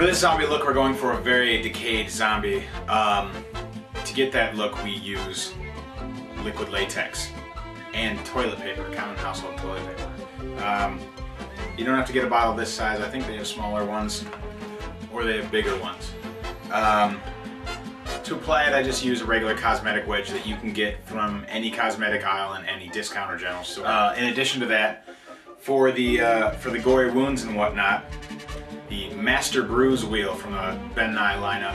For this zombie look, we're going for a very decayed zombie. To get that look, we use liquid latex and toilet paper, common household toilet paper. You don't have to get a bottle this size. I think they have smaller ones, or they have bigger ones. To apply it, I just use a regular cosmetic wedge that you can get from any cosmetic aisle in any discount or general store. In addition to that, for the gory wounds and whatnot, the Master Bruise wheel from the Ben Nye lineup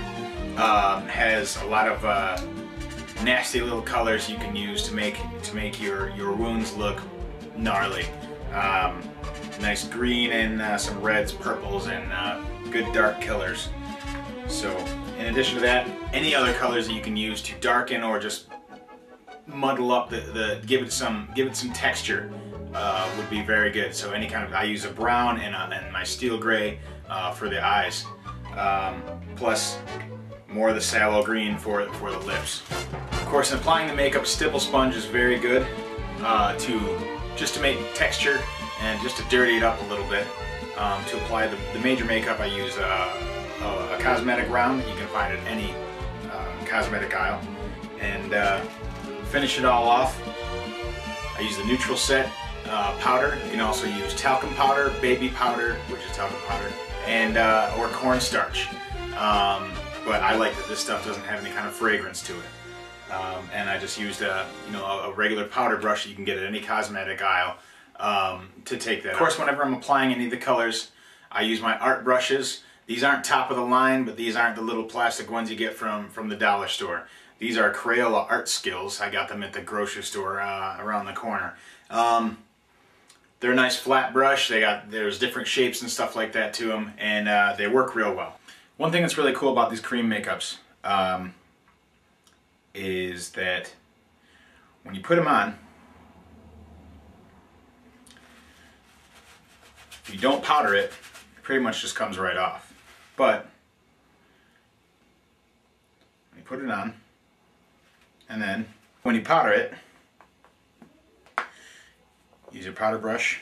has a lot of nasty little colors you can use to make your wounds look gnarly. Nice green and some reds, purples, and good dark killers. So, in addition to that, any other colors that you can use to darken or just muddle up give it some texture would be very good. So any kind of, I use a brown and my steel gray for the eyes, plus more of the sallow green for the lips. Of course, in applying the makeup, stipple sponge is very good to make texture and just to dirty it up a little bit. To apply the major makeup, I use a cosmetic round. You can find it in any cosmetic aisle, and finish it all off. I use the neutral set powder. You can also use talcum powder, baby powder, which is talcum powder, and or cornstarch. But I like that this stuff doesn't have any kind of fragrance to it. And I just used a regular powder brush that you can get at any cosmetic aisle to take that. Of course, whenever I'm applying any of the colors, I use my art brushes. These aren't top of the line, but these aren't the little plastic ones you get from the dollar store. These are Crayola Art Skills. I got them at the grocery store around the corner. They're a nice flat brush. There's different shapes and stuff like that to them, and they work real well. One thing that's really cool about these cream makeups is that when you put them on, if you don't powder it, it pretty much just comes right off. But when you put it on, and then when you powder it, use your powder brush.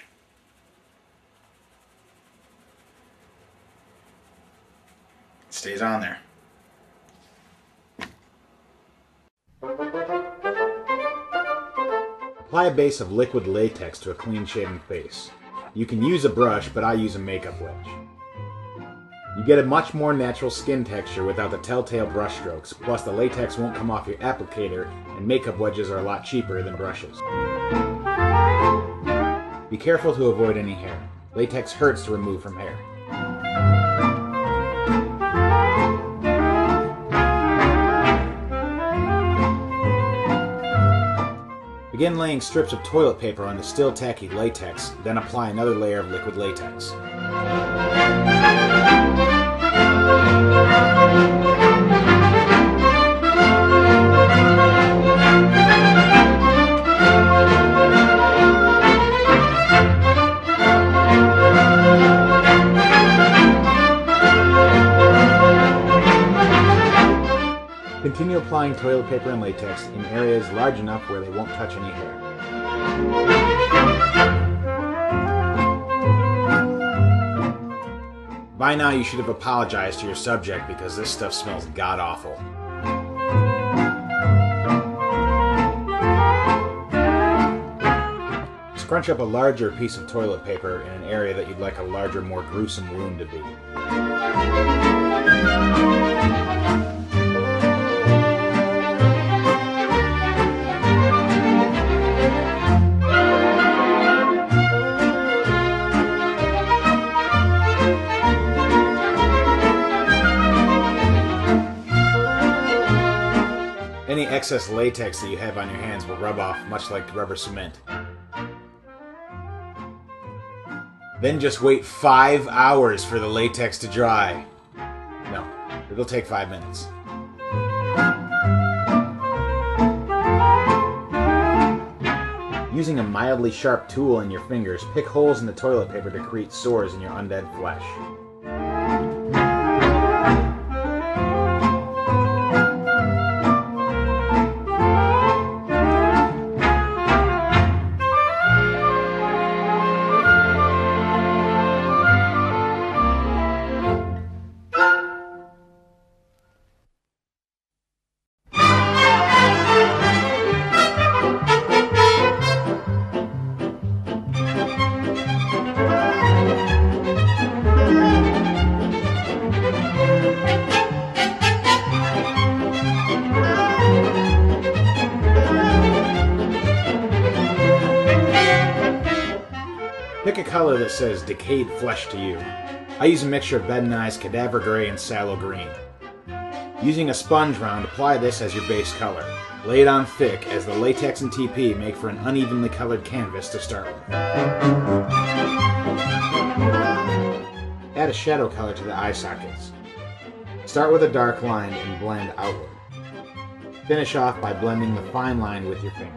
It stays on there. Apply a base of liquid latex to a clean-shaven face. You can use a brush, but I use a makeup wedge. You get a much more natural skin texture without the telltale brush strokes, plus the latex won't come off your applicator, and makeup wedges are a lot cheaper than brushes. Be careful to avoid any hair. Latex hurts to remove from hair. Begin laying strips of toilet paper on the still tacky latex, then apply another layer of liquid latex. Continue applying toilet paper and latex in areas large enough where they won't touch any hair. By now you should have apologized to your subject because this stuff smells god-awful. Scrunch up a larger piece of toilet paper in an area that you'd like a larger, more gruesome wound to be. Any excess latex that you have on your hands will rub off, much like rubber cement. Then just wait 5 hours for the latex to dry. No, it'll take 5 minutes. Using a mildly sharp tool in your fingers, pick holes in the toilet paper to create sores in your undead flesh. Pick a color that says Decayed Flesh to you. I use a mixture of Bed and Eye's Cadaver Gray and Sallow Green. Using a sponge round, apply this as your base color. Lay it on thick, as the latex and TP make for an unevenly colored canvas to start with. Add a shadow color to the eye sockets. Start with a dark line and blend outward. Finish off by blending the fine line with your finger.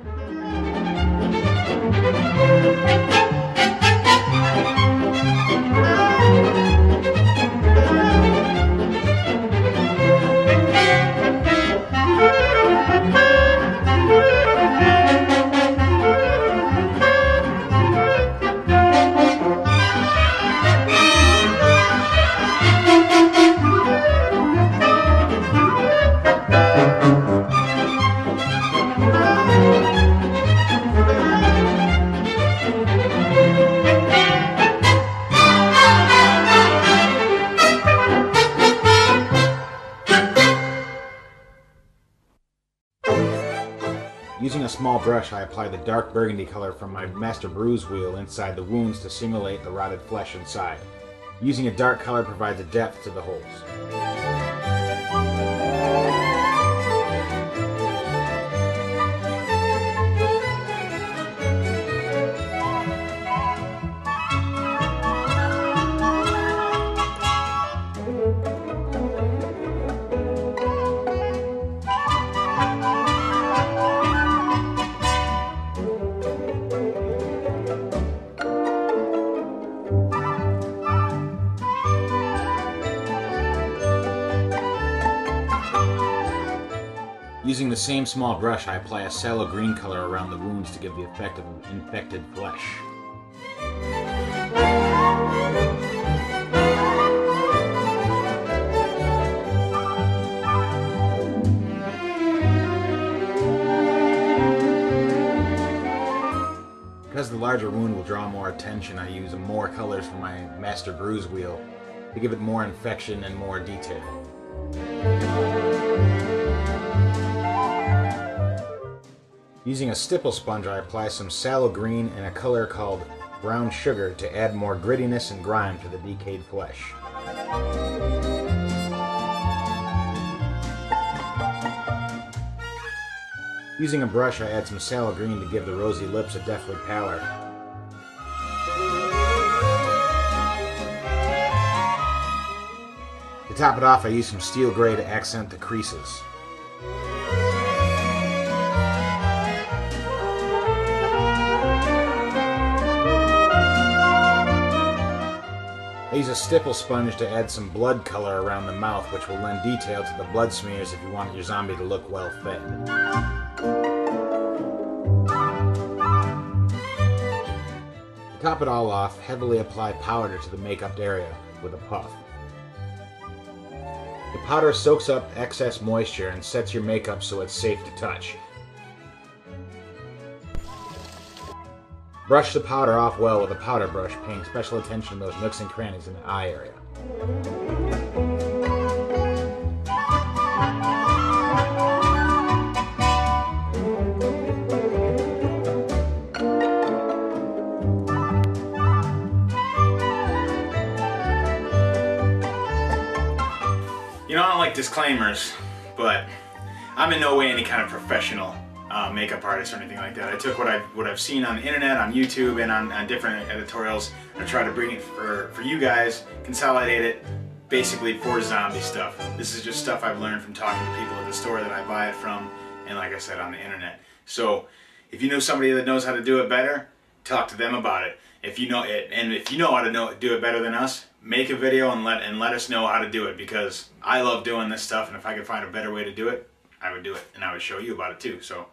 Using a small brush, I apply the dark burgundy color from my Master Bruise wheel inside the wounds to simulate the rotted flesh inside. Using a dark color provides a depth to the holes. Using the same small brush, I apply a sallow green color around the wounds to give the effect of infected flesh. Because the larger wound will draw more attention, I use more colors from my Master Bruise wheel to give it more infection and more detail. Using a stipple sponge, I apply some sallow green and a color called brown sugar to add more grittiness and grime to the decayed flesh. Using a brush, I add some sallow green to give the rosy lips a deathly pallor. To top it off, I use some steel gray to accent the creases. I use a stipple sponge to add some blood color around the mouth, which will lend detail to the blood smears if you want your zombie to look well fed. To top it all off, heavily apply powder to the makeup area with a puff. The powder soaks up excess moisture and sets your makeup so it's safe to touch. Brush the powder off well with a powder brush, paying special attention to those nooks and crannies in the eye area. You know, I don't like disclaimers, but I'm in no way any kind of professional makeup artist or anything like that. I took what I've seen on the internet, on YouTube, and on different editorials, and I try to bring it for you guys, consolidate it basically for zombie stuff. This is just stuff I've learned from talking to people at the store that I buy it from, and like I said, on the internet. So if you know somebody that knows how to do it better, talk to them about it. If you know it, and if you know how to do it better than us, make a video and let us know how to do it, because I love doing this stuff, and if I could find a better way to do it, I would do it, and I would show you about it too. So